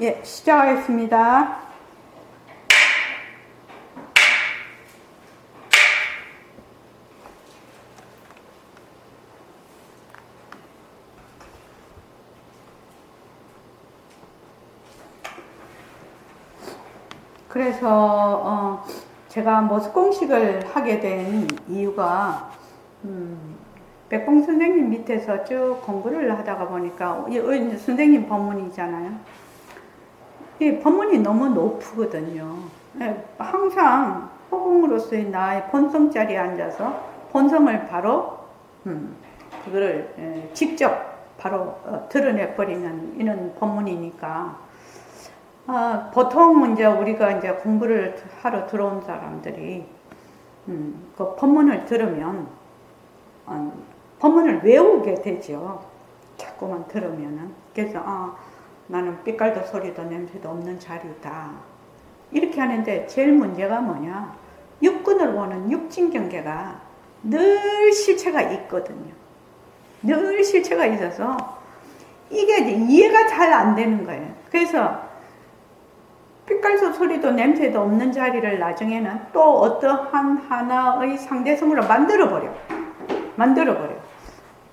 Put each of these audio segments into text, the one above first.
예, 시작하겠습니다. 그래서 제가 모습공식을 하게 된 이유가 백봉 선생님 밑에서 쭉 공부를 하다가 보니까 선생님 법문이잖아요. 이 법문이 너무 높거든요. 항상 허공으로서의 나의 본성 자리에 앉아서 본성을 바로 그거를 직접 바로 드러내버리는 이런 법문이니까 보통 이제 우리가 이제 공부를 하러 들어온 사람들이 그 법문을 들으면 법문을 외우게 되죠. 자꾸만 들으면은. 그래서 나는 빛깔도 소리도 냄새도 없는 자리다. 이렇게 하는데 제일 문제가 뭐냐? 육근으로 보는 육진경계가 늘 실체가 있거든요. 늘 실체가 있어서 이게 이해가 잘 안 되는 거예요. 그래서 빛깔도 소리도 냄새도 없는 자리를 나중에는 또 어떠한 하나의 상대성으로 만들어버려.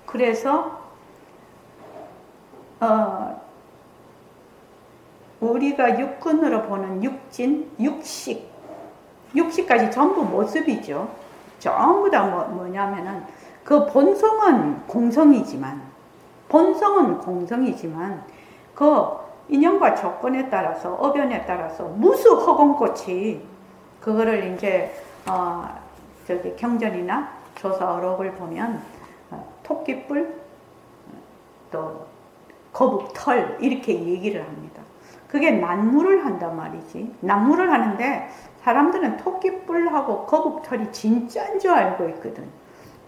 그래서 우리가 육근으로 보는 육진, 육식까지 전부 모습이죠. 전부 다 뭐냐면은 그 본성은 공성이지만 그 인연과 조건에 따라서 어변에 따라서 무수 허공꽃이 그거를 이제 저기 경전이나 조사어록을 보면 토끼뿔 또 거북털 이렇게 얘기를 합니다. 그게 난무를 한단 말이지. 난무를 하는데 사람들은 토끼뿔하고 거북털이 진짜인 줄 알고 있거든.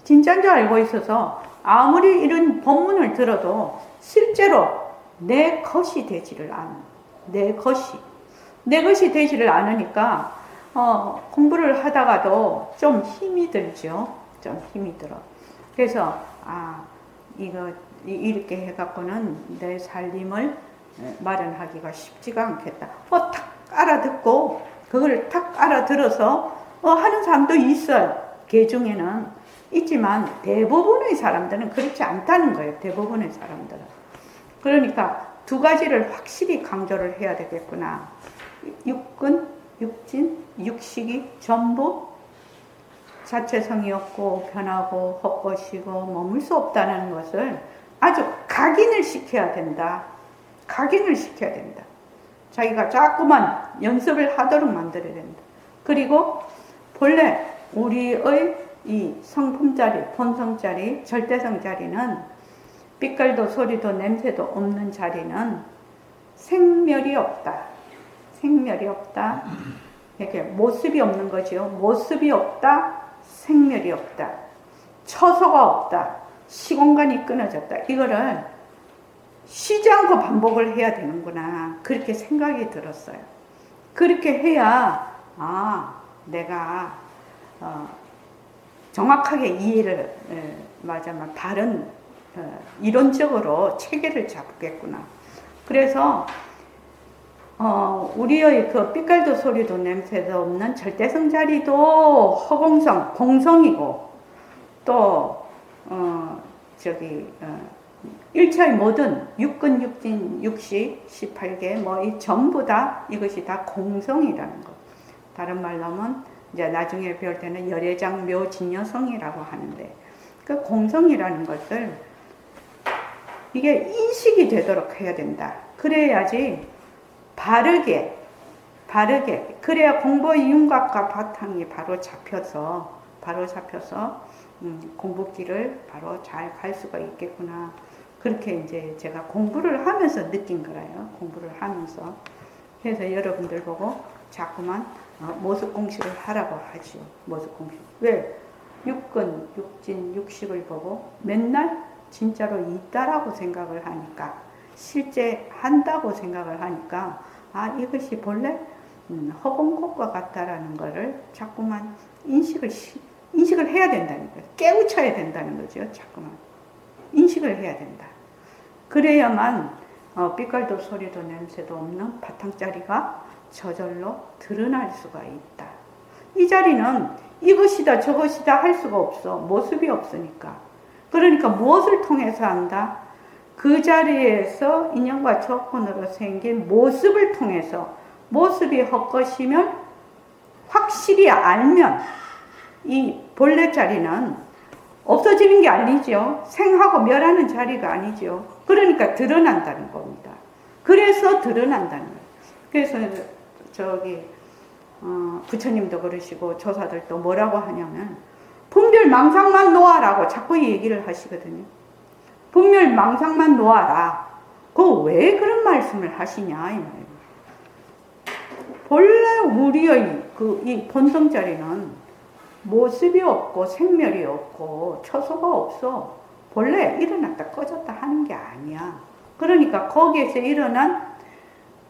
진짜인 줄 알고 있어서 아무리 이런 법문을 들어도 실제로 내 것이 되지를 않아. 내 것이 되지를 않으니까 공부를 하다가도 좀 힘이 들죠. 좀 힘이 들어. 그래서 이거 이렇게 해갖고는 내 살림을 마련하기가 쉽지가 않겠다. 탁 알아듣고 그걸 탁 알아들어서 하는 사람도 있어요. 개 중에는 있지만 대부분의 사람들은 그렇지 않다는 거예요. 대부분의 사람들은. 그러니까 두 가지를 확실히 강조를 해야 되겠구나. 육근, 육진, 육식이 전부 자체성이 없고 변하고 헛것이고 머물 수 없다는 것을 아주 각인을 시켜야 된다. 자기가 자꾸만 연습을 하도록 만들어야 된다. 그리고 본래 우리의 이 성품 자리, 본성 자리, 절대성 자리는 빛깔도 소리도 냄새도 없는 자리는 생멸이 없다. 이렇게 모습이 없는 거죠. 모습이 없다. 생멸이 없다. 처소가 없다. 시공간이 끊어졌다. 이거를 쉬지 않고 반복을 해야 되는구나. 그렇게 생각이 들었어요. 그렇게 해야 내가 정확하게 이해를 바른 이론적으로 체계를 잡겠구나. 그래서 우리의 그 빛깔도 소리도 냄새도 없는 절대성 자리도 허공성, 공성이고 또 일체의 모든 육근, 육진, 육식, 18개 이 전부 다 이것이 다 공성이라는 것. 다른 말로 하면 이제 나중에 배울 때는 열애장 묘진여성이라고 하는데 그 공성이라는 것을 이게 인식이 되도록 해야 된다. 그래야지 바르게 그래야 공부의 윤곽과 바탕이 바로 잡혀서 공부길을 바로 잘 갈 수가 있겠구나. 그렇게 이제 제가 공부를 하면서 느낀 거예요. 공부를 하면서. 그래서 여러분들 보고 자꾸만 모습 공식을 하라고 하죠. 모습 공식. 왜? 육근, 육진, 육식을 보고 맨날 진짜로 있다라고 생각을 하니까, 실제 한다고 생각을 하니까 이것이 본래 허공꽃과 같다라는 거를 자꾸만 인식을 해야 된다는 거예요. 깨우쳐야 된다는 거죠. 자꾸만 인식을 해야 된다. 그래야만 빛깔도 소리도 냄새도 없는 바탕자리가 저절로 드러날 수가 있다. 이 자리는 이것이다 저것이다 할 수가 없어. 모습이 없으니까. 그러니까 무엇을 통해서 한다? 그 자리에서 인연과 조건으로 생긴 모습을 통해서, 모습이 헛것이면 확실히 알면 이 본래 자리는 없어지는 게 아니죠. 생하고 멸하는 자리가 아니죠. 그러니까 드러난다는 겁니다. 그래서 드러난다는 거예요. 그래서 부처님도 그러시고 조사들도 뭐라고 하냐면 분별망상만 놓아라고 자꾸 얘기를 하시거든요. 분별망상만 놓아라. 왜 그런 말씀을 하시냐 이 말이에요. 본래 우리의 이 본성자리는 모습이 없고 생멸이 없고 처소가 없어. 본래 일어났다 꺼졌다 하는 게 아니야. 그러니까 거기에서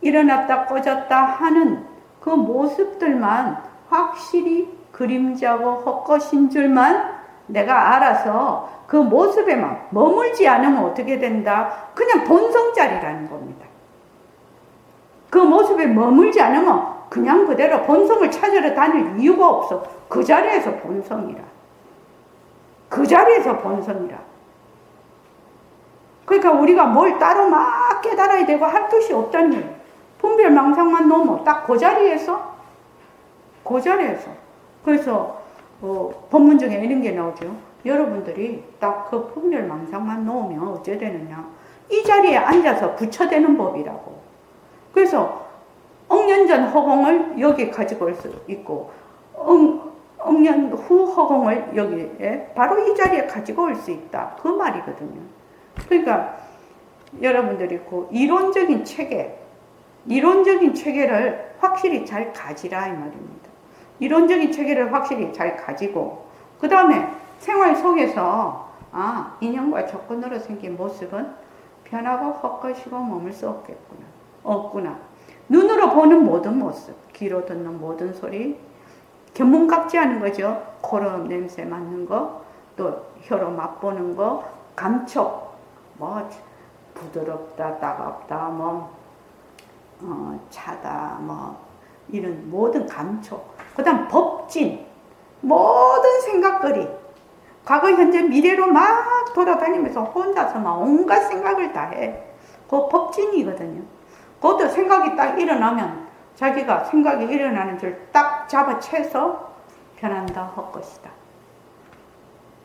일어났다 꺼졌다 하는 그 모습들만 확실히 그림자고 헛것인 줄만 내가 알아서 그 모습에만 머물지 않으면 어떻게 된다? 그냥 본성자리라는 겁니다. 그 모습에 머물지 않으면 그냥 그대로 본성을 찾으러 다닐 이유가 없어. 그 자리에서 본성이라. 그 자리에서 본성이라. 그러니까 우리가 뭘 따로 막 깨달아야 되고 할 뜻이 없다는 거예요. 분별망상만 놓으면 딱 그 자리에서 그래서 법문 중에 이런 게 나오죠. 여러분들이 딱 그 분별망상만 놓으면 어째 되느냐, 이 자리에 앉아서 부처되는 법이라고. 그래서 억년전 허공을 여기 가지고 올 수 있고 억년 후 허공을 여기에 바로 이 자리에 가지고 올 수 있다, 그 말이거든요. 그러니까 여러분들이 그 이론적인 체계를 확실히 잘 가지라 이 말입니다. 이론적인 체계를 확실히 잘 가지고, 그 다음에 생활 속에서 인연과 조건으로 생긴 모습은 변하고 헛것이고 머물 수 없구나. 눈으로 보는 모든 모습, 귀로 듣는 모든 소리, 견문각지 하는 거죠. 코로 냄새 맡는 거, 또 혀로 맛보는 거, 감촉, 부드럽다, 따갑다, 차다, 이런 모든 감촉. 그 다음 법진, 모든 생각거리, 과거, 현재, 미래로 막 돌아다니면서 혼자서 막 온갖 생각을 다 해. 그거 법진이거든요. 그것도 생각이 딱 일어나면 자기가 생각이 일어나는 줄 딱 잡아채서 변한다 헛것이다.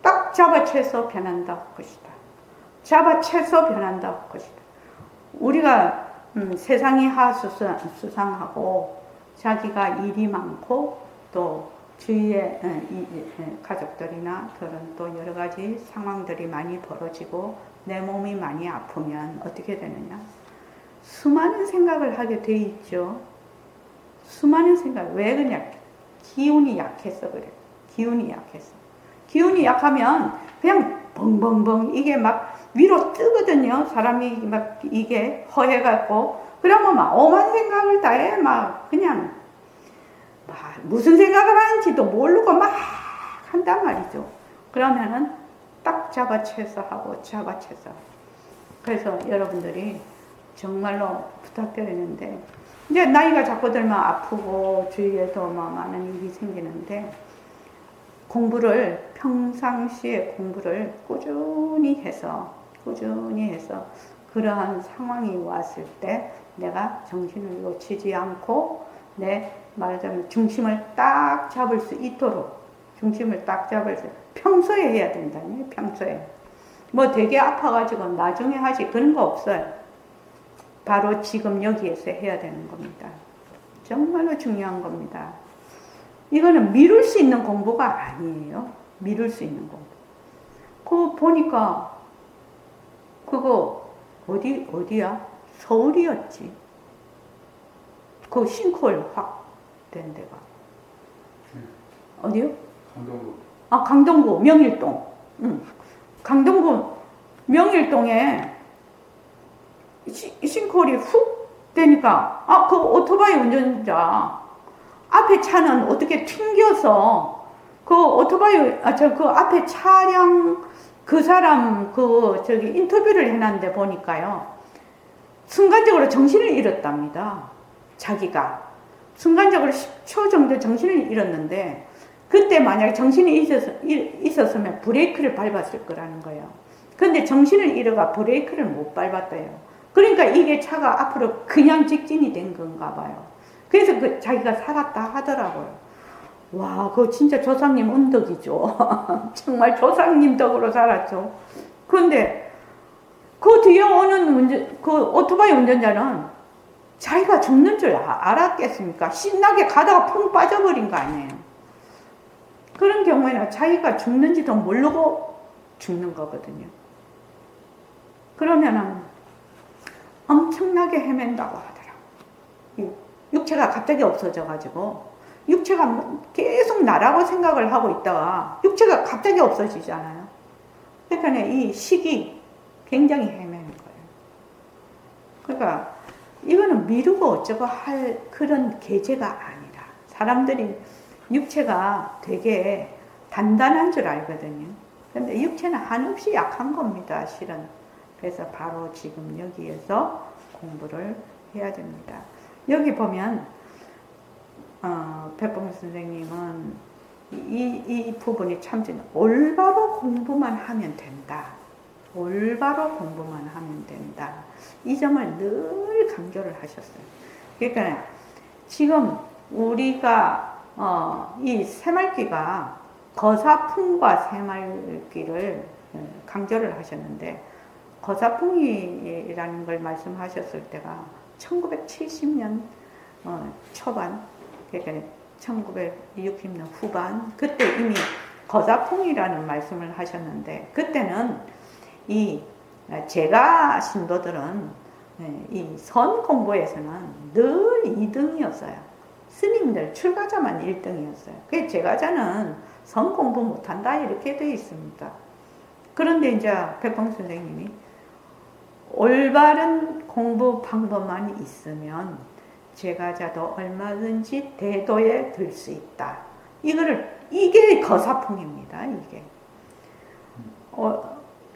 딱 잡아채서 변한다 헛것이다. 잡아채서 변한다 헛것이다. 우리가 세상이 하수상하고 자기가 일이 많고 또 주위에 가족들이나 그런 또 여러 가지 상황들이 많이 벌어지고 내 몸이 많이 아프면 어떻게 되느냐? 수많은 생각을 하게 돼 있죠. 수많은 생각. 왜 그러냐? 기운이 약해서 그래. 기운이 약하면 그냥 벙벙벙 이게 막 위로 뜨거든요. 사람이 막 이게 허해갖고. 그러면 막 오만 생각을 다 해. 막 그냥 무슨 생각을 하는지도 모르고 막 한단 말이죠. 그러면은 딱 잡아채서 하고. 그래서 여러분들이 정말로 부탁드리는데, 이제 나이가 자꾸 들면 아프고 주위에도 많은 일이 생기는데, 평상시에 공부를 꾸준히 해서 그러한 상황이 왔을 때 내가 정신을 놓치지 않고 말하자면 중심을 딱 잡을 수 있도록, 평소에 해야 된다니. 평소에 되게 아파가지고 나중에 하지 그런 거 없어요. 바로 지금 여기에서 해야 되는 겁니다. 정말로 중요한 겁니다. 이거는 미룰 수 있는 공부가 아니에요. 미룰 수 있는 공부. 그거 보니까 그거 어디야? 서울이었지. 그 싱크홀 확 된 데가. 어디요? 강동구. 강동구 명일동. 강동구 명일동에 싱크홀이 훅 되니까 그 오토바이 운전자 앞에 차는 어떻게 튕겨서 그 오토바이 그 앞에 차량 그 사람 인터뷰를 해놨는데 보니까요, 순간적으로 정신을 잃었답니다. 자기가. 순간적으로 10초 정도 정신을 잃었는데, 그때 만약에 정신이 있었으면 브레이크를 밟았을 거라는 거예요. 근데 정신을 잃어가 브레이크를 못 밟았대요. 그러니까 이게 차가 앞으로 그냥 직진이 된 건가 봐요. 그래서 자기가 살았다 하더라고요. 와, 그거 진짜 조상님 은덕이죠. 정말 조상님 덕으로 살았죠. 그런데 그 뒤에 오는 그 오토바이 운전자는 자기가 죽는 줄 알았겠습니까? 신나게 가다가 풍 빠져버린 거 아니에요. 그런 경우에는 자기가 죽는지도 모르고 죽는 거거든요. 그러면은 엄청나게 헤맨다고 하더라고요. 육체가 갑자기 없어져가지고, 육체가 계속 나라고 생각을 하고 있다가 육체가 갑자기 없어지잖아요. 그러니까 이 식이 굉장히 헤매는 거예요. 그러니까 이거는 미루고 어쩌고 할 그런 계제가 아니라, 사람들이 육체가 되게 단단한 줄 알거든요. 근데 육체는 한없이 약한 겁니다, 실은. 그래서 바로 지금 여기에서 공부를 해야 됩니다. 여기 보면 백범 선생님은 이 부분이 참 올바로 공부만 하면 된다. 올바로 공부만 하면 된다. 이 점을 늘 강조를 하셨어요. 그러니까 지금 우리가 이 새말귀가 거사풍과 새말귀를 강조를 하셨는데, 거사풍이라는 걸 말씀하셨을 때가 1970년 초반, 그러니까 1960년 후반, 그때 이미 거사풍이라는 말씀을 하셨는데, 그때는 이 제가 신도들은 이 선 공부에서는 늘 2등이었어요. 스님들 출가자만 1등이었어요. 그래서 제가자는 선 공부 못한다 이렇게 되어 있습니다. 그런데 이제 백범 선생님이 올바른 공부 방법만 있으면 제가자도 얼마든지 대도에 들 수 있다. 이게 거사풍입니다. 이게.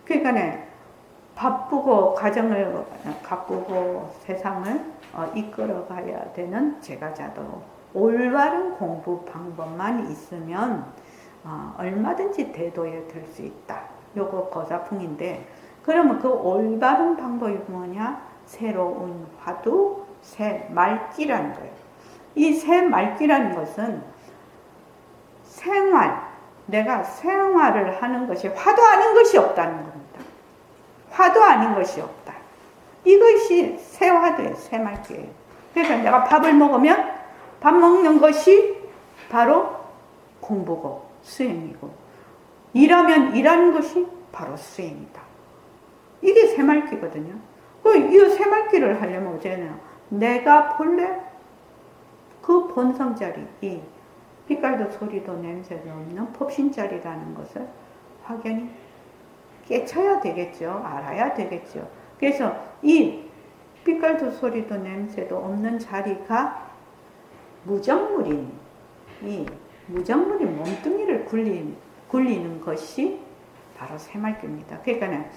그러니까 바쁘고 가정을 가꾸고 세상을 이끌어가야 되는 제가자도 올바른 공부 방법만 있으면 얼마든지 대도에 들 수 있다. 요거 거사풍인데, 그러면 그 올바른 방법이 뭐냐? 새로운 화두, 새말귀라는 거예요. 이 새말귀라는 것은 내가 생활을 하는 것이 화두 아닌 것이 없다는 겁니다. 화두 아닌 것이 없다. 이것이 새화두예요. 새말귀예요. 그러니까 내가 밥을 먹으면 밥 먹는 것이 바로 공부고 수행이고, 일하면 일하는 것이 바로 수행이다. 이게 새말귀거든요. 이 새말귀를 하려면 어쩌냐? 내가 본래 그 본성자리, 이 빛깔도 소리도 냄새도 없는 법신자리라는 것을 확연히 깨쳐야 되겠죠. 알아야 되겠죠. 그래서 이 빛깔도 소리도 냄새도 없는 자리가 무정물인, 이 무정물인 몸뚱이를 굴리는 것이 바로 새말귀입니다. 그러니까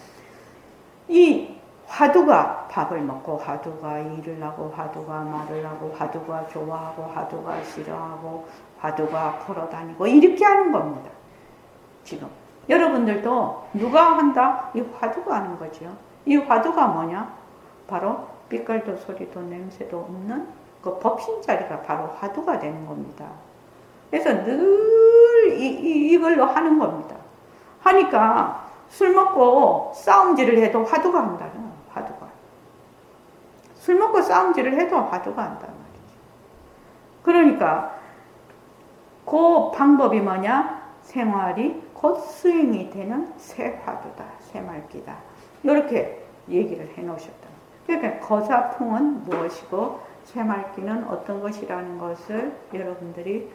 이 화두가 밥을 먹고, 화두가 일을 하고, 화두가 말을 하고, 화두가 좋아하고, 화두가 싫어하고, 화두가 걸어다니고, 이렇게 하는 겁니다. 지금 여러분들도 누가 한다? 이 화두가 하는 거죠. 이 화두가 뭐냐? 바로 빛깔도 소리도 냄새도 없는 그 법신자리가 바로 화두가 되는 겁니다. 그래서 늘 이걸로 하는 겁니다. 하니까 술 먹고 싸움질을 해도 화두가 한다는 거예요. 화두가. 술 먹고 싸움질을 해도 화두가 한다는 말이죠. 그러니까 그 방법이 뭐냐? 생활이 곧 수행이 되는 새화두다. 새말귀다. 이렇게 얘기를 해 놓으셨다. 그러니까 거사풍은 무엇이고 새말귀는 어떤 것이라는 것을 여러분들이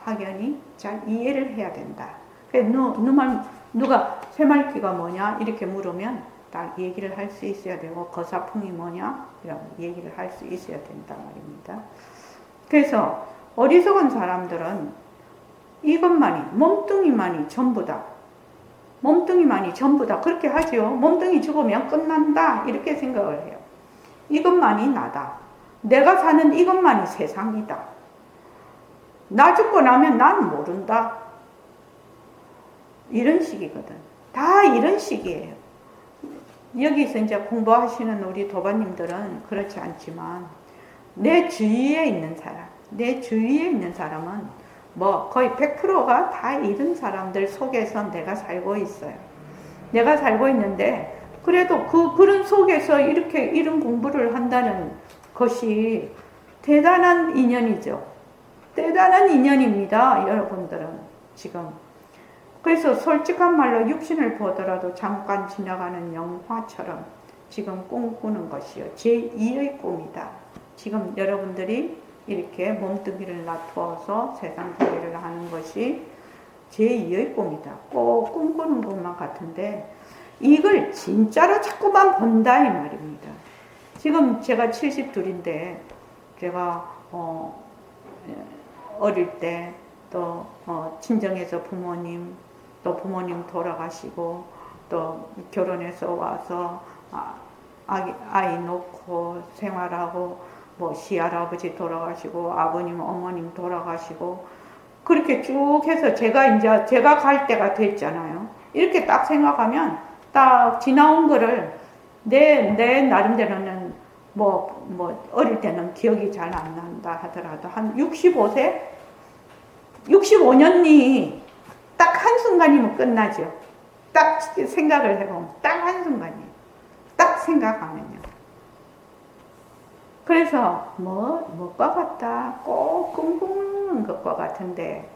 확연히 잘 이해를 해야 된다. 누가 새말귀가 뭐냐 이렇게 물으면 딱 얘기를 할 수 있어야 되고, 거사풍이 뭐냐 이런 얘기를 할 수 있어야 된단 말입니다. 그래서 어리석은 사람들은 이것만이, 몸뚱이만이 전부다. 몸뚱이만이 전부다. 그렇게 하지요. 몸뚱이 죽으면 끝난다. 이렇게 생각을 해요. 이것만이 나다. 내가 사는 이것만이 세상이다. 나 죽고 나면 난 모른다. 이런 식이거든. 다 이런 식이에요. 여기서 이제 공부하시는 우리 도반님들은 그렇지 않지만 내 주위에 있는 사람은 뭐 거의 100%가 다 이런 사람들 속에서 내가 살고 있어요. 내가 살고 있는데 그래도 그런 속에서 이렇게 이런 공부를 한다는 것이 대단한 인연이죠. 대단한 인연입니다, 여러분들은 지금. 그래서 솔직한 말로 육신을 보더라도 잠깐 지나가는 영화처럼 지금 꿈꾸는 것이요. 제2의 꿈이다. 지금 여러분들이 이렇게 몸뚱이를 놔두어서 세상 소리를 하는 것이 제2의 꿈이다. 꼭 꿈꾸는 것만 같은데 이걸 진짜로 자꾸만 본다 이 말입니다. 지금 제가 72인데 제가 어릴 때 또 친정에서 부모님 또 부모님 돌아가시고 또 결혼해서 와서 아이 놓고 생활하고 뭐 시할아버지 돌아가시고 아버님 어머님 돌아가시고 그렇게 쭉 해서 제가 갈 때가 됐잖아요. 이렇게 딱 생각하면 딱 지나온 거를 내 나름대로는 뭐 어릴 때는 기억이 잘 안 난다 하더라도 한 65세 65년이 딱 한순간이면 끝나죠. 딱 생각을 해보면 딱 한순간이에요. 딱 생각하면요. 그래서 뭐과 같다. 꼭 꿈꾸는 것과 같은데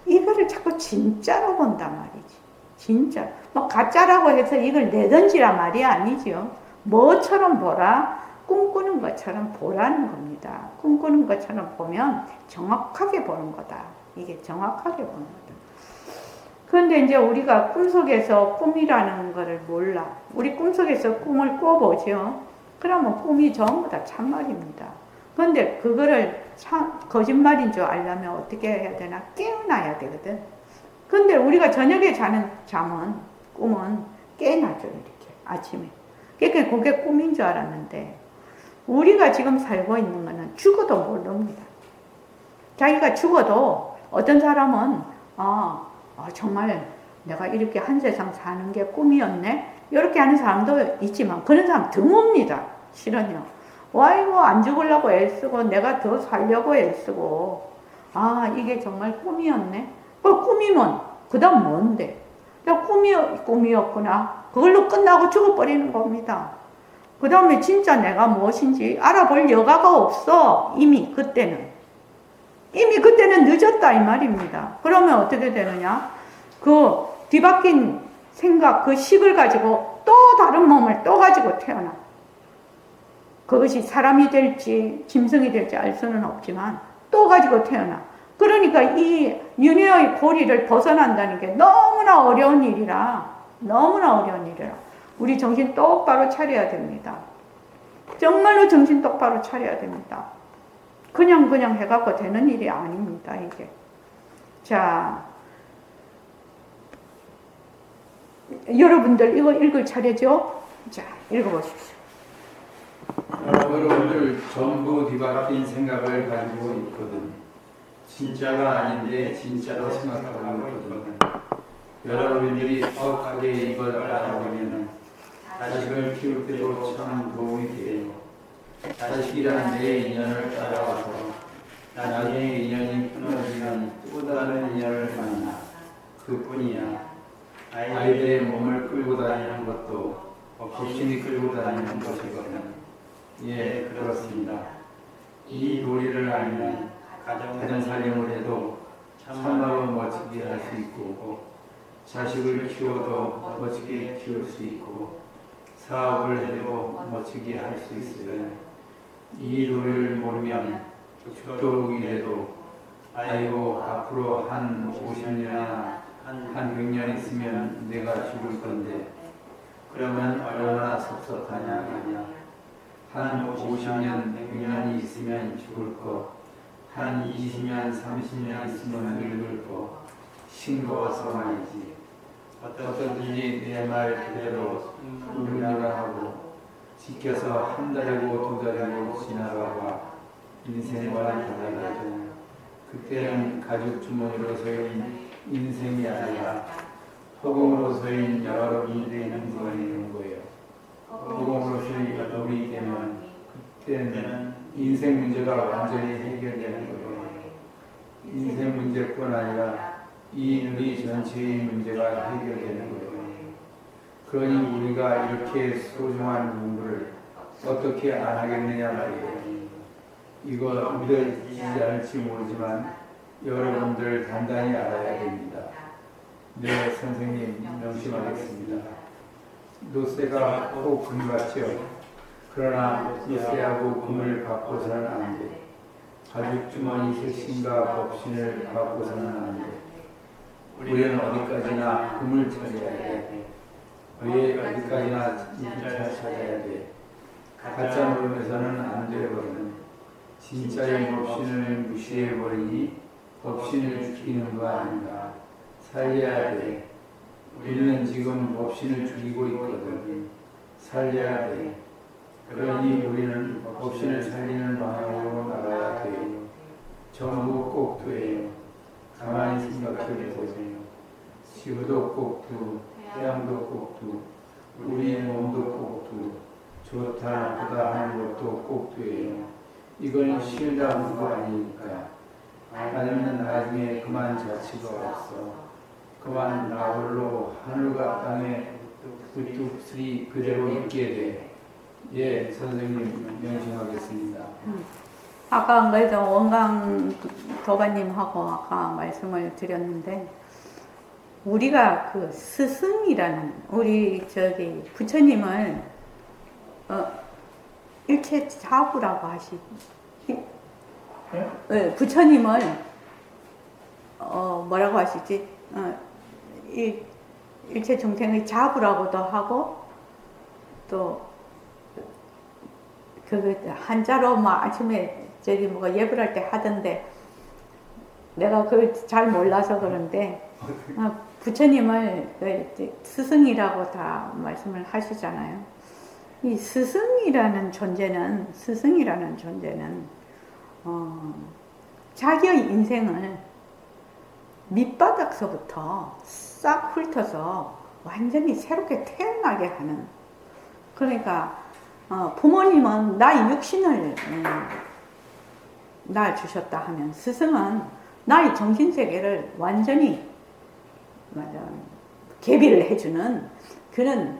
이거를 자꾸 진짜로 본단 말이지. 진짜. 뭐 가짜라고 해서 이걸 내던지란 말이 아니죠. 뭐처럼 보라? 꿈꾸는 것처럼 보라는 겁니다. 꿈꾸는 것처럼 보면 정확하게 보는 거다. 이게 정확하게 보는 거다. 그런데 이제 우리가 꿈속에서 꿈이라는 거를 몰라. 우리 꿈속에서 꿈을 꿔보죠. 그러면 꿈이 전부 다 참말입니다. 그런데 그거를 거짓말인 줄 알려면 어떻게 해야 되나? 깨어나야 되거든. 근데 우리가 저녁에 자는 꿈은 깨어나죠, 이렇게 아침에. 그러니까 그게 꿈인 줄 알았는데 우리가 지금 살고 있는 거는 죽어도 모릅니다. 자기가 죽어도 어떤 사람은 정말 내가 이렇게 한 세상 사는 게 꿈이었네? 이렇게 하는 사람도 있지만 그런 사람 드뭅니다. 실은요. 이거 안 죽으려고 애쓰고 내가 더 살려고 애쓰고 이게 정말 꿈이었네? 꿈이면 그 다음 뭔데? 꿈이었구나. 그걸로 끝나고 죽어버리는 겁니다. 그 다음에 진짜 내가 무엇인지 알아볼 여가가 없어. 이미 그때는 늦었다 이 말입니다. 그러면 어떻게 되느냐? 그 뒤바뀐 생각, 그 식을 가지고 또 다른 몸을 또 가지고 태어나. 그것이 사람이 될지 짐승이 될지 알 수는 없지만 또 가지고 태어나. 그러니까 이 윤회의 고리를 벗어난다는 게 너무나 어려운 일이라 우리 정신 똑바로 차려야 됩니다. 정말로 정신 똑바로 차려야 됩니다. 그냥 해갖고 되는 일이 아닙니다, 이게. 자, 여러분들 이거 읽을 차례죠? 자, 읽어보십시오. 여러분들 전부 뒤바뀐 생각을 가지고 있거든. 진짜가 아닌데 진짜로 생각하고 있거든. 여러분들이 정확하게 이걸 알아보면 자식을 키울 때도 참 도움이 돼요. 자식이라는 내 인연을 따라와서 나중에 인연이 끊어지면 또 다른 인연을 만나. 그뿐이야. 아이들의 몸을 끌고 다니는 것도 귀신이 끌고 다니는 것이거든. 예, 그렇습니다. 이 도리를 알면 가정 살림을 해도 참말로 멋지게 할 수 있고 자식을 키워도 멋지게 키울 수 있고 사업을 해도 멋지게 할 수 있어요. 이 도리를 모르면 죽도록이라도 아이고 앞으로 한 50년이나 한 100년 있으면 내가 죽을 건데 그러면 얼마나 섭섭하냐. 한 50년, 100년이 있으면 죽을 거, 한 20년, 30년 있으면 늙을 거, 싱거워서 말이지. 어떻든지 내 말 그대로 묵념을 하고 지켜서 한 달이고 두 달이고 지나가봐 인생과 달라가죠. 그때는 가죽 주머니로서의 인생이 아니라 허공으로서의 여러분들의 인생이 되는 거예요. 허공으로서의 우리 되면 그때는 인생 문제가 완전히 해결되는 거예요. 인생 문제뿐 아니라 이 우리 전체의 문제가 해결되는 거예요. 그러니 우리가 이렇게 소중한 공부를 어떻게 안 하겠느냐 말이에요. 이거 믿어지지 않을지 모르지만 여러분들 단단히 알아야 됩니다. 네, 선생님 명심하겠습니다. 노쇠가 꼭 금 같죠. 그러나 노쇠하고 금을 바꿔서는 안 돼. 가죽주머니 색신과 법신을 바꿔서는 안 돼. 우리는 어디까지나 금을 찾아야 돼. 왜 어디까지나 진짜 찾아야 돼. 가짜 노름에서는 안 되거든. 진짜의 법신을 무시해버리니 법신을 죽이는 거 아닌가. 살려야 돼. 우리는 지금 법신을 죽이고 있거든. 살려야 돼. 그러니 우리는 법신을 살리는 방향으로 나가야 돼요. 전부 꼭두예요. 가만히 생각해 보세요. 지구도 꼭두, 태양도 꼭두, 우리 몸도 꼭두, 좋다 나쁘다 하는 것도 꼭두예요. 이건 쉬운 단어가 아니니까. 아니면 나중에 그만 자치가 없어. 그만 나 홀로 하늘과 땅에 우뚝쓰리 그대로 있게 돼. 예, 선생님 명심하겠습니다. 아까 그래서 원강 도반님하고 아까 말씀을 드렸는데 우리가 그 스승이라는 우리 저기 부처님을 일체 자부라고 하시지. 네, 부처님을 뭐라고 하시지? 일체 중생의 자부라고도 하고 또 그 한자로 뭐 아침에 저기 뭐가 예불 할 때 하던데 내가 그걸 잘 몰라서 그런데 부처님을 스승이라고 다 말씀을 하시잖아요. 이 스승이라는 존재는 자기의 인생을 밑바닥서부터 싹 훑어서 완전히 새롭게 태어나게 하는, 그러니까 부모님은 나의 육신을 낳아주셨다 하면 스승은 나의 정신세계를 완전히 개비를 해주는 그런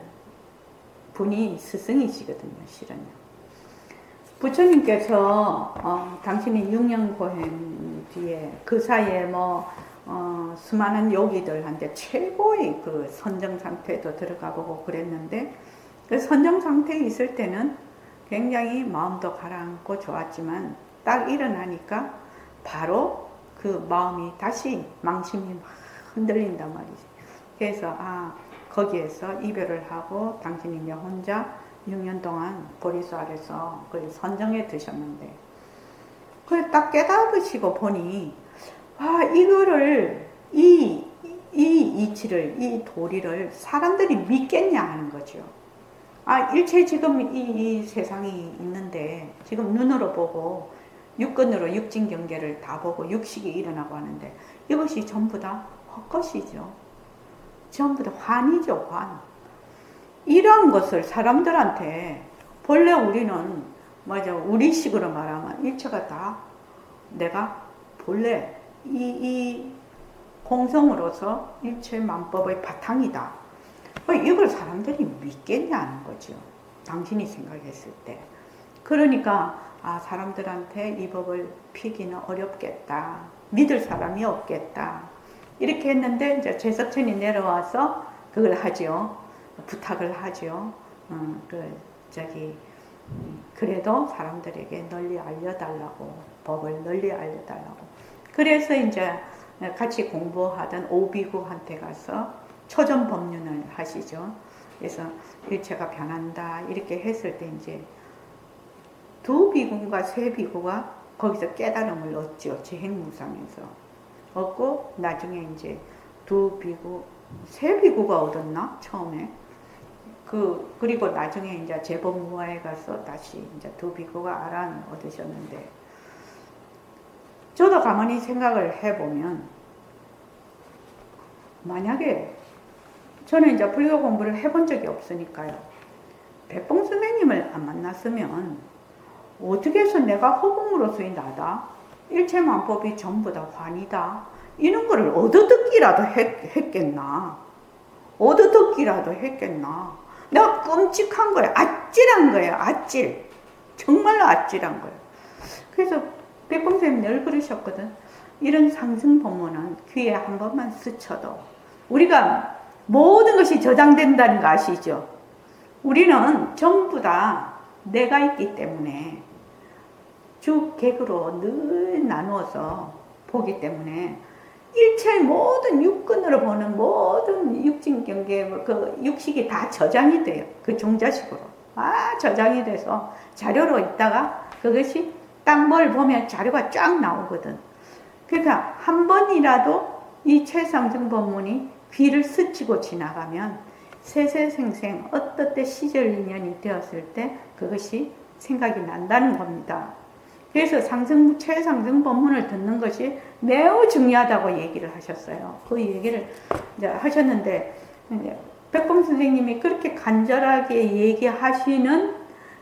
분이 스승이시거든요, 실은요. 부처님께서 당신이 6년 보행 뒤에 그 사이에 수많은 요기들한테 최고의 그 선정 상태도 들어가 보고 그랬는데, 그 선정 상태에 있을 때는 굉장히 마음도 가라앉고 좋았지만 딱 일어나니까 바로 그 마음이 다시 망심이 막 흔들린단 말이지. 그래서 거기에서 이별을 하고 당신이 이제 혼자 6년 동안 보리수 아래서 그걸 선정해 두셨는데, 그걸 딱 깨달으시고 보니 이거를 이 이치를, 이 도리를 사람들이 믿겠냐 하는 거죠. 일체 지금 이 세상이 있는데 지금 눈으로 보고 육근으로 육진 경계를 다 보고 육식이 일어나고 하는데 이것이 전부 다 헛것이죠. 전부 다 환이죠, 환. 이러한 것을 사람들한테 본래 우리는 우리식으로 말하면 일체가 다 내가 본래 이 공성으로서 일체 만법의 바탕이다. 이걸 사람들이 믿겠냐는 거죠. 당신이 생각했을 때. 그러니까 사람들한테 이 법을 피기는 어렵겠다. 믿을 사람이 없겠다. 이렇게 했는데 이제 제석천이 내려와서 그걸 하죠. 부탁을 하죠. 그래도 사람들에게 널리 알려달라고, 법을 널리 알려달라고. 그래서 이제 같이 공부하던 오비구한테 가서 초전 법륜을 하시죠. 그래서 일체가 변한다 이렇게 했을 때 이제 두 비구가 세 비구가 거기서 깨달음을 얻죠. 재행무상에서 얻고 나중에 이제 두 비구 세 비구가 얻었나 처음에. 그리고 나중에 이제 재법무화에 가서 다시 이제 두 비구가 아란 얻으셨는데, 저도 가만히 생각을 해보면, 만약에 저는 이제 불교 공부를 해본 적이 없으니까요. 백봉 선생님을 안 만났으면 어떻게 해서 내가 허공으로서의 나다, 일체만법이 전부 다 환이다, 이런 거를 얻어듣기라도 했겠나? 얻어듣기라도 했겠나? 내가 끔찍한 거야. 아찔한 거야. 아찔. 정말로 아찔한 거야. 그래서 백봉 선생님 늘 그러셨거든. 이런 상승 법문은 귀에 한 번만 스쳐도, 우리가 모든 것이 저장된다는 거 아시죠? 우리는 전부 다 내가 있기 때문에 주객으로 늘 나누어서 보기 때문에 일체 모든 육근으로 보는 모든 육진 경계, 그 육식이 다 저장이 돼요. 그 종자식으로. 저장이 돼서 자료로 있다가 그것이 딱 뭘 보면 자료가 쫙 나오거든. 그러니까 한 번이라도 이 최상승 법문이 귀를 스치고 지나가면 세세생생 어떨 때 시절 인연이 되었을 때 그것이 생각이 난다는 겁니다. 그래서 최상승 법문을 듣는 것이 매우 중요하다고 얘기를 하셨어요. 그 얘기를 이제 하셨는데, 백봉 선생님이 그렇게 간절하게 얘기하시는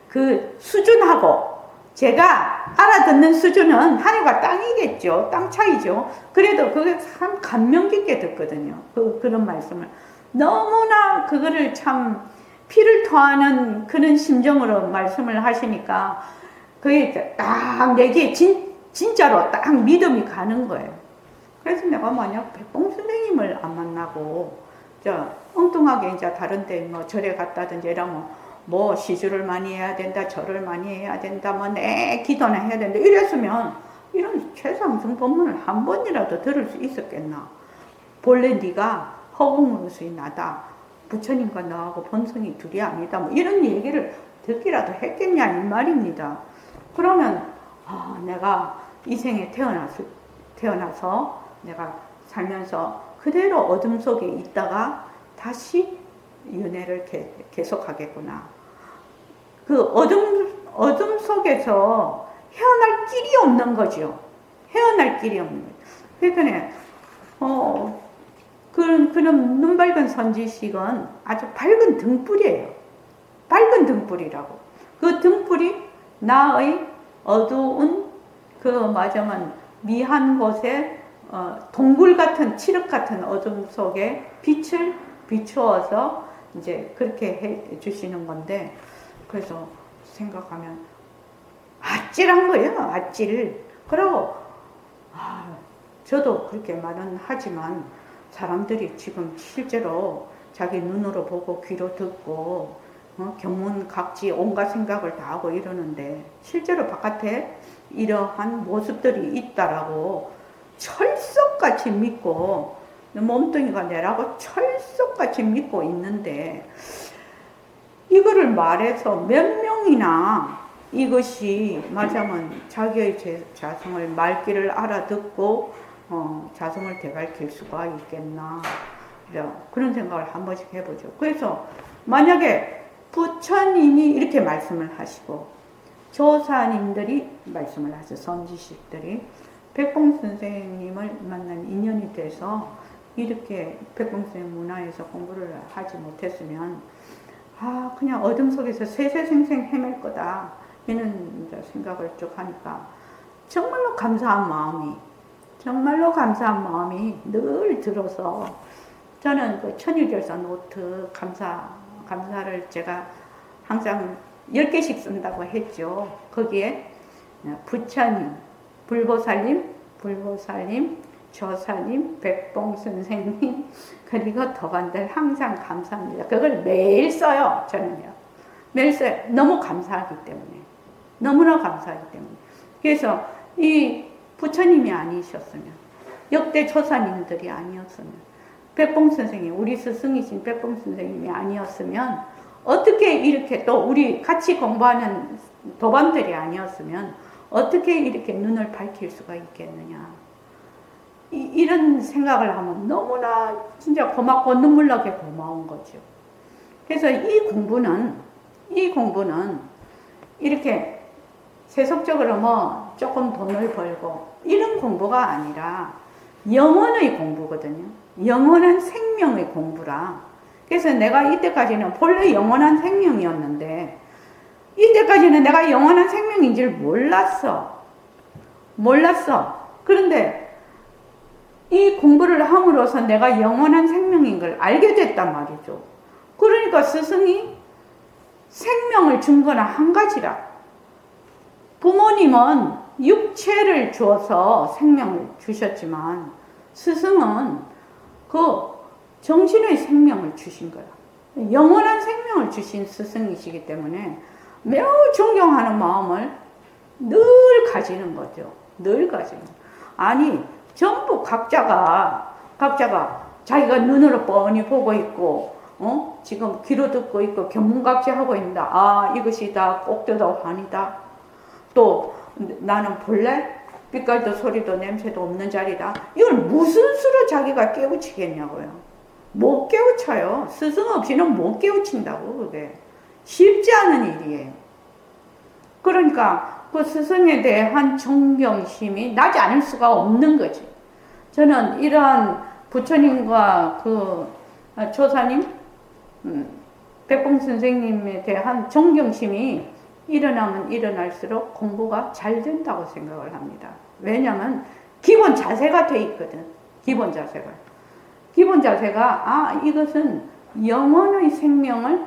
그 수준하고 제가 알아듣는 수준은 하늘과 땅이겠죠. 땅 차이죠. 그래도 그게 참 감명 깊게 듣거든요. 그런 말씀을. 너무나 그거를 참 피를 토하는 그런 심정으로 말씀을 하시니까 그게 딱 내게 진짜로 딱 믿음이 가는 거예요. 그래서 내가 만약 백봉 선생님을 안 만나고 엉뚱하게 이제 다른 데 뭐 절에 갔다든지 이러면 뭐 시주를 많이 해야 된다, 절을 많이 해야 된다, 뭐 내 기도나 해야 된다 이랬으면 이런 최상승 법문을 한 번이라도 들을 수 있었겠나. 본래 네가 허공으로서의 나다, 부처님과 나하고 본성이 둘이 아니다, 뭐 이런 얘기를 듣기라도 했겠냐 이 말입니다. 그러면 내가 이 생에 태어나서 내가 살면서 그대로 어둠 속에 있다가 다시 윤회를 계속하겠구나. 그 어둠 속에서 헤어날 길이 없는 거죠. 헤어날 길이 없는 거죠. 그러니까 그런 눈밝은 선지식은 아주 밝은 등불이에요. 밝은 등불이라고. 그 등불이 나의 어두운 마저만 미한 곳에 동굴 같은 칠흑 같은 어둠 속에 빛을 비추어서 이제 그렇게 해 주시는 건데, 그래서 생각하면 아찔한 거예요. 아찔. 그리고 저도 그렇게 말은 하지만 사람들이 지금 실제로 자기 눈으로 보고 귀로 듣고 견문각지 온갖 생각을 다 하고 이러는데 실제로 바깥에 이러한 모습들이 있다라고 철석같이 믿고, 몸뚱이가 내라고 철석같이 믿고 있는데, 이거를 말해서 몇 명이나 이것이 맞으면 자기의 자성을 말귀를 알아듣고 자성을 되밝힐 수가 있겠나, 그런 생각을 한 번씩 해보죠. 그래서 만약에 부처님이 이렇게 말씀을 하시고 조사님들이 말씀을 하죠. 선지식들이 백봉 선생님을 만난 인연이 돼서 이렇게 백봉 선생님 문화에서 공부를 하지 못했으면 그냥 어둠 속에서 세세생생 헤맬 거다, 이런 생각을 쭉 하니까 정말로 감사한 마음이 늘 들어서, 저는 그 천유결사 노트 감사를 제가 항상 10개씩 쓴다고 했죠. 거기에 부처님, 불보살님, 조사님, 백봉 선생님, 그리고 도관들 항상 감사합니다. 그걸 매일 써요. 저는요. 매일 써요. 너무 감사하기 때문에. 너무나 감사하기 때문에. 그래서 이 부처님이 아니셨으면, 역대 조사님들이 아니었으면, 백봉 선생님, 우리 스승이신 백봉 선생님이 아니었으면, 어떻게 이렇게 또 우리 같이 공부하는 도반들이 아니었으면 어떻게 이렇게 눈을 밝힐 수가 있겠느냐. 이런 생각을 하면 너무나 진짜 고맙고 눈물 나게 고마운 거죠. 그래서 이 공부는 이렇게 세속적으로 뭐 조금 돈을 벌고 이런 공부가 아니라 영혼의 공부거든요. 영원한 생명의 공부라. 그래서 내가 이때까지는 본래 영원한 생명이었는데 이때까지는 내가 영원한 생명인 줄 몰랐어. 그런데 이 공부를 함으로써 내가 영원한 생명인 걸 알게 됐단 말이죠. 그러니까 스승이 생명을 준 거나 한 가지라. 부모님은 육체를 주어서 생명을 주셨지만 스승은 그 정신의 생명을 주신 거야. 영원한 생명을 주신 스승이시기 때문에 매우 존경하는 마음을 늘 가지는 거죠. 늘 가지는. 아니, 전부 각자가 자기가 눈으로 뻔히 보고 있고, 지금 귀로 듣고 있고, 견문각지하고 있는다. 아, 이것이 다 꼭대도 환이다. 또, 나는 본래 빛깔도 소리도 냄새도 없는 자리다. 이걸 무슨 수로 자기가 깨우치겠냐고요. 못 깨우쳐요. 스승 없이는 못 깨우친다고, 그게. 쉽지 않은 일이에요. 그러니까 그 스승에 대한 존경심이 나지 않을 수가 없는 거지. 저는 이러한 부처님과 그 조사님, 백봉 선생님에 대한 존경심이 일어나면 일어날수록 공부가 잘 된다고 생각을 합니다. 왜냐하면 기본 자세가 돼 있거든. 기본 자세가 이것은 영원의 생명을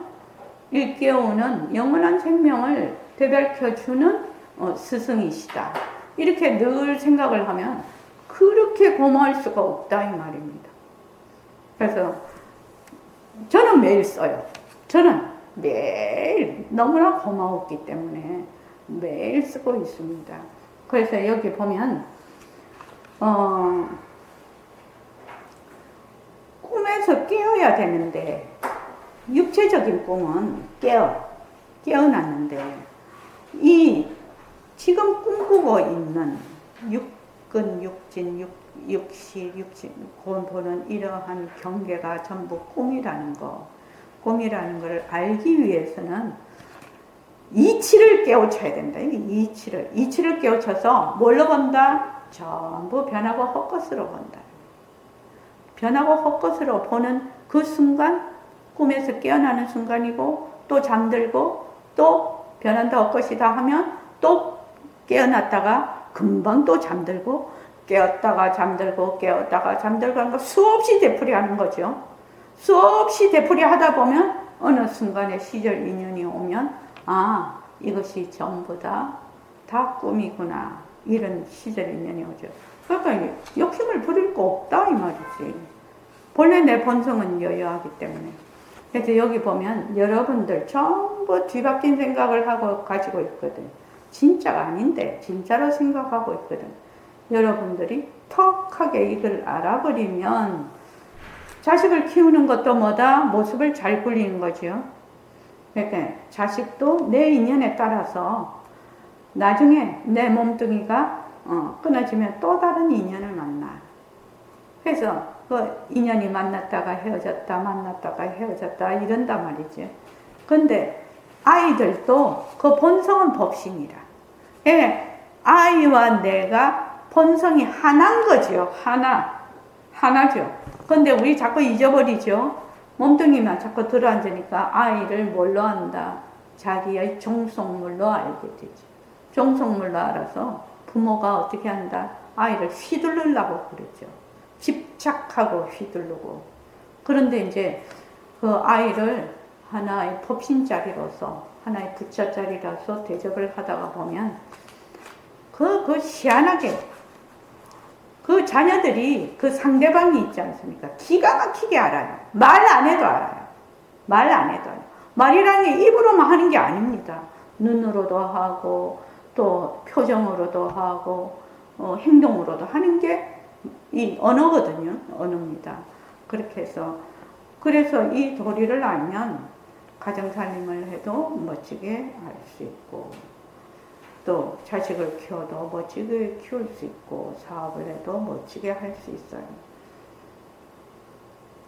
일깨우는 영원한 생명을 되밝혀주는 스승이시다. 이렇게 늘 생각을 하면 그렇게 고마울 수가 없다 이 말입니다. 그래서 저는 매일 써요. 저는 매일 너무나 고마웠기 때문에 매일 쓰고 있습니다. 그래서 여기 보면 꿈에서 깨어야 되는데 육체적인 꿈은 깨어났는데 이 지금 꿈꾸고 있는 육근, 육진, 육시, 보는 이러한 경계가 전부 꿈이라는 걸 알기 위해서는 이치를 깨우쳐야 된다. 이치를 깨우쳐서 뭘로 본다? 전부 변하고 헛것으로 본다. 변하고 헛것으로 보는 그 순간, 꿈에서 깨어나는 순간이고, 또 잠들고, 또 변한다 헛것이다 하면 또 깨어났다가 금방 또 잠들고, 깨었다가 잠들고, 깨었다가 잠들고 하는 거 수없이 되풀이하는 거죠. 수없이 되풀이하다 보면 어느 순간에 시절 인연이 오면 이것이 전부 다 꿈이구나. 이런 시절 인연이 오죠. 그러니까 욕심을 부릴 거 없다 이 말이지. 본래 내 본성은 여여하기 때문에. 그래서 여기 보면 여러분들 전부 뒤바뀐 생각을 하고 가지고 있거든. 진짜가 아닌데 진짜로 생각하고 있거든. 여러분들이 턱하게 이걸 알아버리면 자식을 키우는 것도 뭐다? 모습을 잘 굴리는 거죠. 그러니까 자식도 내 인연에 따라서 나중에 내 몸뚱이가 끊어지면 또 다른 인연을 만나. 그래서 그 인연이 만났다가 헤어졌다, 만났다가 헤어졌다 이런단 말이지. 근데 아이들도 그 본성은 법신이라. 아이와 내가 본성이 하나인 거죠. 하나죠. 근데 우리 자꾸 잊어버리죠. 몸뚱이만 자꾸 들어앉으니까 아이를 뭘로 안다? 자기의 종속물로 알게 되지. 종속물로 알아서 부모가 어떻게 한다? 아이를 휘두르려고 그러죠. 집착하고 휘두르고. 그런데 이제 그 아이를 하나의 법신자리로서, 하나의 부처자리로서 대접을 하다가 보면 그 희한하게 그 자녀들이 그 상대방이 있지 않습니까? 기가 막히게 알아요. 말 안 해도 알아요. 말이라는 게 입으로만 하는 게 아닙니다. 눈으로도 하고 또 표정으로도 하고 행동으로도 하는 게 이 언어거든요. 언어입니다. 그렇게 해서 그래서 이 도리를 알면 가정살림을 해도 멋지게 할 수 있고 또 자식을 키워도 멋지게 키울 수 있고 사업을 해도 멋지게 할 수 있어요.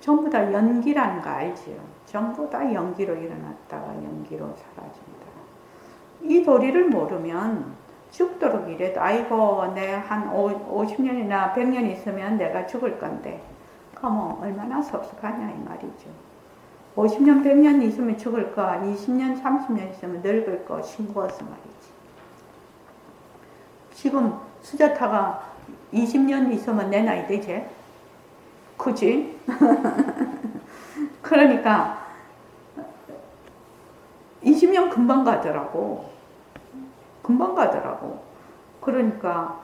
전부 다 연기라는 거 알지요? 전부 다 연기로 일어났다가 연기로 사라진다. 이 도리를 모르면 죽도록 이래도 아이고 내 한 50년이나 100년 있으면 내가 죽을 건데 그럼 얼마나 섭섭하냐 이 말이죠. 50년 100년 있으면 죽을 거 20년 30년 있으면 늙을 거 싱거워서 말이지. 지금 수자타가 20년 있으면 내 나이 되지? 그지? 그러니까 20년 금방 가더라고. 금방 가더라고. 그러니까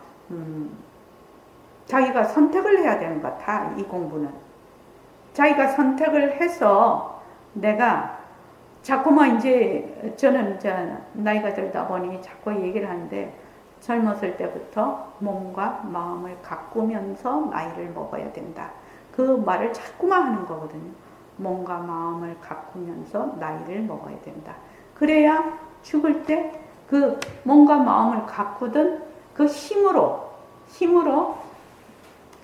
자기가 선택을 해야 되는 것 같아. 이 공부는. 자기가 선택을 해서 내가 자꾸만 이제 저는 이제 나이가 들다 보니 자꾸 얘기를 하는데 젊었을 때부터 몸과 마음을 가꾸면서 나이를 먹어야 된다. 그 말을 자꾸만 하는 거거든요. 몸과 마음을 가꾸면서 나이를 먹어야 된다. 그래야 죽을 때 그 몸과 마음을 가꾸던 그 힘으로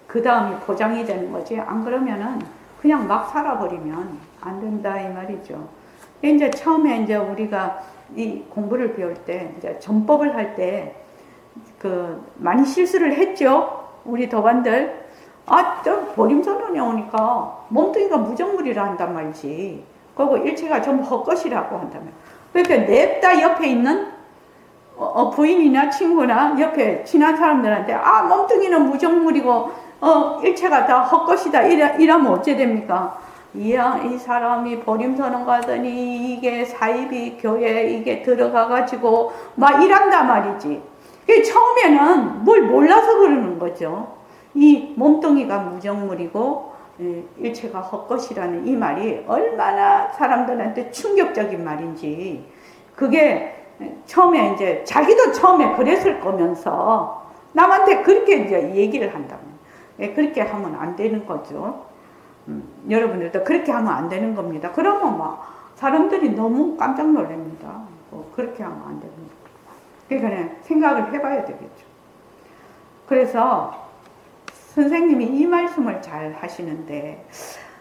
그 다음이 보장이 되는 거지. 안 그러면은 그냥 막 살아버리면 안 된다 이 말이죠. 이제 처음에 이제 우리가 이 공부를 배울 때 이제 전법을 할 때 그 많이 실수를 했죠. 우리 도반들. 저 보림선언이 오니까 몸뚱이가 무정물이라 한단 말이지. 그리고 일체가 전부 헛것이라고 한다면. 그러니까 냅다 옆에 있는 부인이나 친구나 옆에 친한 사람들한테 몸뚱이는 무정물이고 일체가 다 헛것이다 이러면 어째 됩니까? 이 사람이 보림선언 가더니 이게 사이비 교회 이게 들어가가지고 막 이란단 말이지. 처음에는 뭘 몰라서 그러는 거죠. 이 몸뚱이가 무정물이고 일체가 헛것이라는 이 말이 얼마나 사람들한테 충격적인 말인지. 그게 처음에 이제 자기도 처음에 그랬을 거면서 남한테 그렇게 이제 얘기를 한다면 그렇게 하면 안 되는 거죠. 여러분들도 그렇게 하면 안 되는 겁니다. 그러면 막 사람들이 너무 깜짝 놀랍니다. 그렇게 하면 안 됩니다. 그러니까 생각을 해봐야 되겠죠. 그래서 선생님이 이 말씀을 잘 하시는데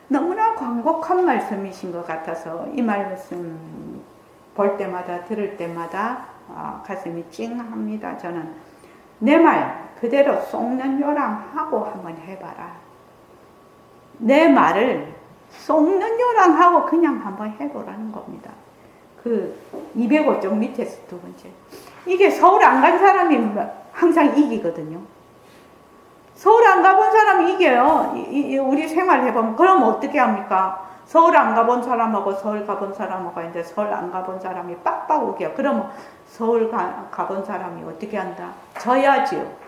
너무나 광복한 말씀이신 것 같아서 이 말씀 볼 때마다 들을 때마다 가슴이 찡합니다. 저는 내 말 그대로 속는 요랑하고 한번 해봐라. 내 말을 속는 요랑하고 그냥 한번 해보라는 겁니다. 그 205쪽 밑에서 두 번째. 이게 서울 안 간 사람이 항상 이기거든요. 서울 안 가본 사람이 이겨요. 우리 생활 해보면. 그럼 어떻게 합니까? 서울 안 가본 사람하고 서울 가본 사람하고 이제 서울 안 가본 사람이 빡빡 우겨. 그러면 서울 가본 사람이 어떻게 한다? 져야지요.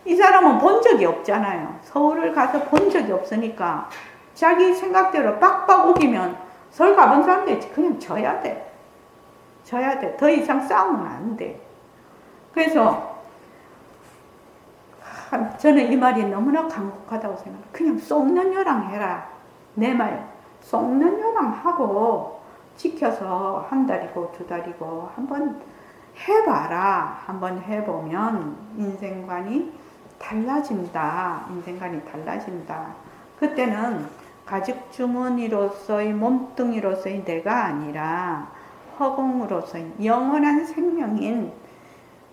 이 사람은 본 적이 없잖아요. 서울을 가서 본 적이 없으니까 자기 생각대로 빡빡 우기면 서울 가본 사람들이 그냥 져야 돼. 더 이상 싸우면 안 돼. 그래서 저는 이 말이 너무나 강력하다고 생각해요. 그냥 속는 요랑 해라. 내 말 속는 요랑 하고 지켜서 한 달이고 두 달이고 한번 해봐라. 한번 해보면 인생관이 달라진다. 그때는 가죽 주머니로서의 몸뚱이로서의 내가 아니라 허공으로서의 영원한 생명인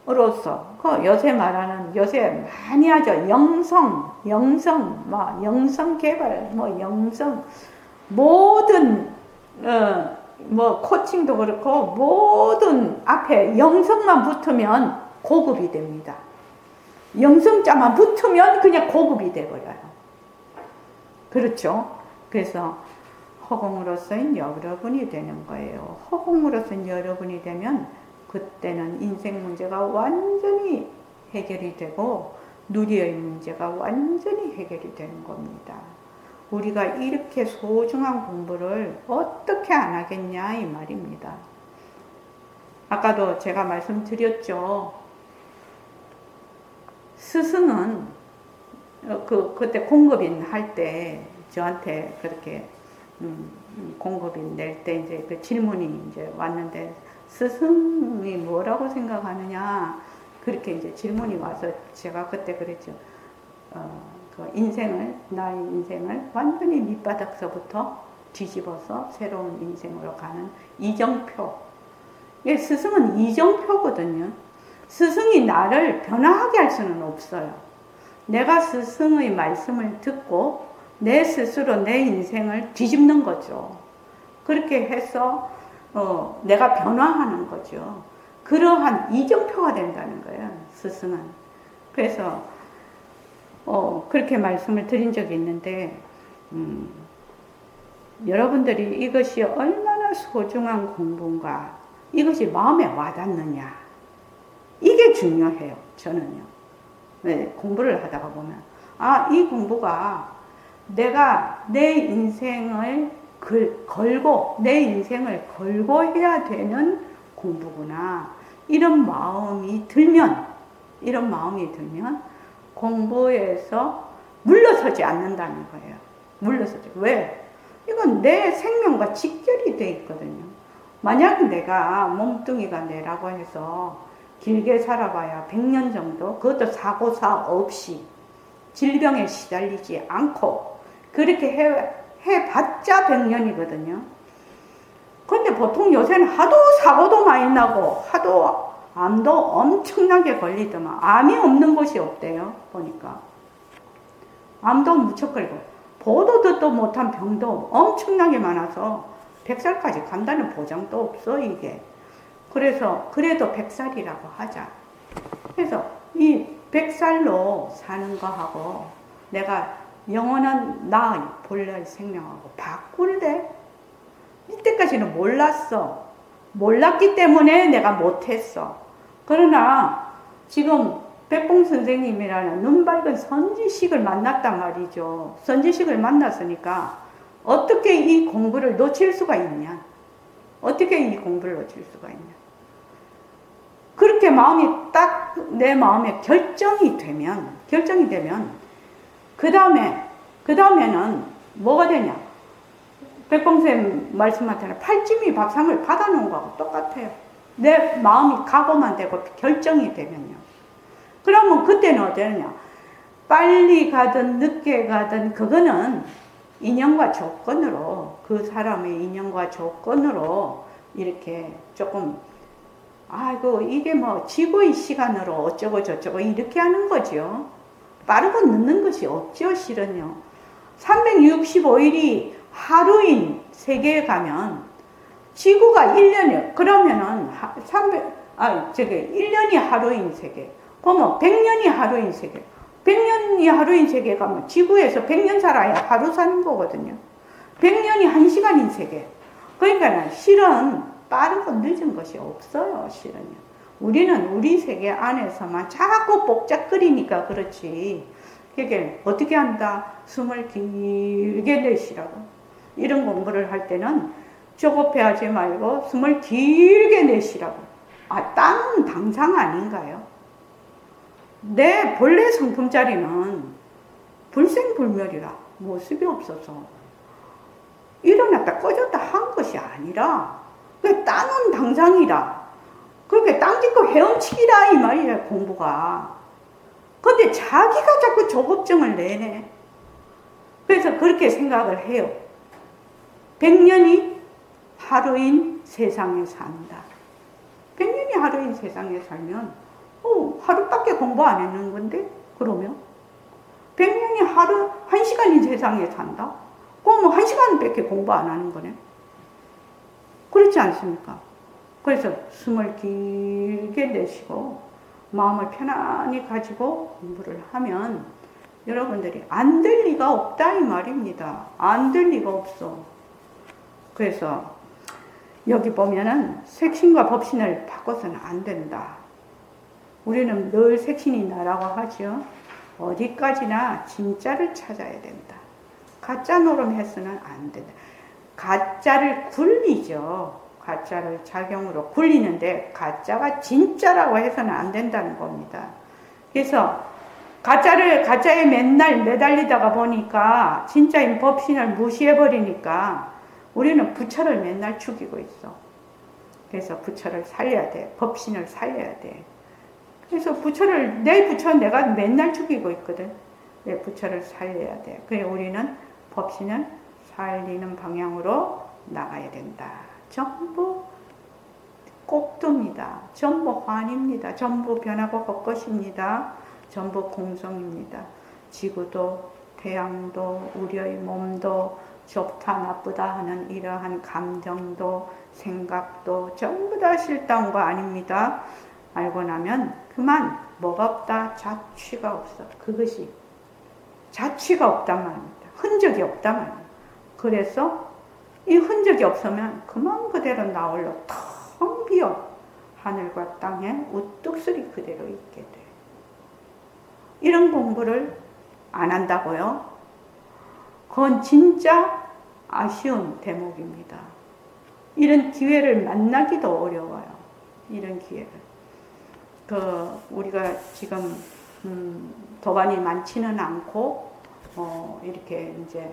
으로서 요새 말하는 요새 많이 하죠. 영성 개발 영성 모든 코칭도 그렇고 모든 앞에 영성만 붙으면 고급이 됩니다. 영성자만 붙으면 그냥 고급이 돼버려요. 그렇죠? 그래서 허공으로서인 여러분이 되는 거예요. 허공으로서인 여러분이 되면 그때는 인생 문제가 완전히 해결이 되고 누리의 문제가 완전히 해결이 되는 겁니다. 우리가 이렇게 소중한 공부를 어떻게 안 하겠냐 이 말입니다. 아까도 제가 말씀드렸죠. 스승은 그때 공급인 할 때 저한테 그렇게 공급인 낼 때 이제 그 질문이 이제 왔는데 스승이 뭐라고 생각하느냐 그렇게 이제 질문이 와서 제가 그때 그랬죠. 그 인생을, 나의 인생을 완전히 밑바닥서부터 뒤집어서 새로운 인생으로 가는 이정표. 스승은 이정표거든요. 스승이 나를 변화하게 할 수는 없어요. 내가 스승의 말씀을 듣고 내 스스로 내 인생을 뒤집는 거죠. 그렇게 해서 내가 변화하는 거죠. 그러한 이정표가 된다는 거예요, 스승은. 그래서 그렇게 말씀을 드린 적이 있는데 여러분들이 이것이 얼마나 소중한 공부인가, 이것이 마음에 와닿느냐, 이게 중요해요. 저는요. 네, 공부를 하다가 보면 이 공부가 내가 내 인생을 걸고 내 인생을 걸고 해야 되는 공부구나, 이런 마음이 들면 공부에서 물러서지 않는다는 거예요. 물러서지. 왜? 이건 내 생명과 직결이 돼 있거든요. 만약 내가 몸뚱이가 내라고 해서 길게 살아봐야 100년 정도, 그것도 사고사 없이 질병에 시달리지 않고 그렇게 해봤자 100년이거든요. 근데 보통 요새는 하도 사고도 많이 나고 하도 암도 엄청나게 걸리더만 암이 없는 곳이 없대요. 보니까 암도 무척 걸리고 보도 듣도 못한 병도 엄청나게 많아서 100살까지 간다는 보장도 없어 이게. 그래서 그래도 100살이라고 하자. 그래서 이 100살로 사는 거하고 내가 영원한 나의 본래 생명하고 바꿀래? 이때까지는 몰랐어. 몰랐기 때문에 내가 못했어. 그러나 지금 백봉 선생님이라는 눈 밝은 선지식을 만났단 말이죠. 선지식을 만났으니까 어떻게 이 공부를 놓칠 수가 있냐? 어떻게 이 공부를 놓칠 수가 있냐? 그렇게 마음이 딱 내 마음에 결정이 되면 그 다음에는 뭐가 되냐? 백봉쌤 말씀하잖아요. 팔찜이 밥상을 받아놓은 거하고 똑같아요. 내 마음이 각오만 되고 결정이 되면요. 그러면 그때는 어떠냐? 빨리 가든 늦게 가든 그거는 인연과 조건으로, 그 사람의 인연과 조건으로 이렇게 조금 이게 뭐 지구의 시간으로 어쩌고 저쩌고 이렇게 하는 거죠. 빠르고 늦는 것이 없죠, 실은요. 365일이 하루인 세계에 가면 지구가 1년이에요. 그러면은 1년이 하루인 세계. 그러면 100년이 하루인 세계. 100년이 하루인 세계 가면 지구에서 100년 살아야 하루 사는 거거든요. 100년이 1시간인 세계. 그러니까 실은 빠르고 늦은 것이 없어요, 실은요. 우리는 우리 세계 안에서만 자꾸 복잡거리니까 그렇지. 그게 어떻게 한다? 숨을 길게 내쉬라고. 이런 공부를 할 때는 조급해하지 말고 숨을 길게 내쉬라고. 땀은 당상 아닌가요? 내 본래 성품자리는 불생불멸이라 모습이 없어서 일어났다 꺼졌다 한 것이 아니라 땀은 당상이라. 그렇게 땀짓고 헤엄치기라 이 말이에요, 공부가. 근데 자기가 자꾸 조급증을 내네. 그래서 그렇게 생각을 해요. 100년이 하루인 세상에 산다. 100년이 하루인 세상에 살면 하루밖에 공부 안 했는 건데? 그러면 100년이 하루 1시간인 세상에 산다? 그럼 1시간밖에 공부 안 하는 거네. 그렇지 않습니까? 그래서 숨을 길게 내쉬고 마음을 편안히 가지고 공부를 하면 여러분들이 안 될 리가 없다 이 말입니다. 안 될 리가 없어. 그래서 여기 보면은 색신과 법신을 바꿔서는 안 된다. 우리는 늘 색신이 나라고 하죠. 어디까지나 진짜를 찾아야 된다. 가짜 노름해서는 안 된다. 가짜를 굴리죠. 가짜를 작용으로 굴리는데 가짜가 진짜라고 해서는 안 된다는 겁니다. 그래서 가짜에 맨날 매달리다가 보니까 진짜인 법신을 무시해버리니까 우리는 부처를 맨날 죽이고 있어. 그래서 부처를 살려야 돼. 법신을 살려야 돼. 그래서 내 부처 내가 맨날 죽이고 있거든. 예, 부처를 살려야 돼요. 그래서 우리는 법신을 살리는 방향으로 나가야 된다. 전부 꼭두입니다. 전부 환입니다. 전부 변하고 헛것입니다. 전부 공성입니다. 지구도 태양도 우리의 몸도 좋다 나쁘다 하는 이러한 감정도 생각도 전부 다 싫다는 거 아닙니다. 알고 나면 그만 뭐가 없다. 자취가 없어. 그것이 자취가 없단 말입니다. 흔적이 없단 말입니다. 그래서 이 흔적이 없으면 그만 그대로 나홀로 텅 비어 하늘과 땅에 우뚝 서리 그대로 있게 돼. 이런 공부를 안 한다고요? 그건 진짜 아쉬운 대목입니다. 이런 기회를 만나기도 어려워요. 이런 기회를. 우리가 지금 도반이 많지는 않고 이렇게 이제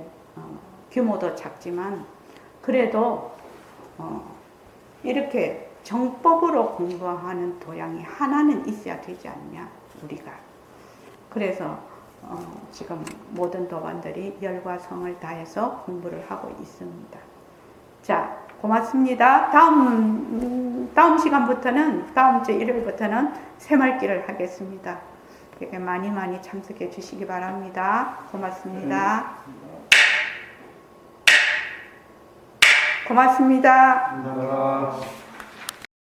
규모도 작지만 그래도 이렇게 정법으로 공부하는 도량이 하나는 있어야 되지 않냐 우리가. 그래서 지금 모든 도반들이 열과 성을 다해서 공부를 하고 있습니다. 자, 고맙습니다. 다음 시간부터는 다음 주 일요일부터는 새말기를 하겠습니다. 그러니까 많이 참석해 주시기 바랍니다. 고맙습니다. 고맙습니다. 감사합니다.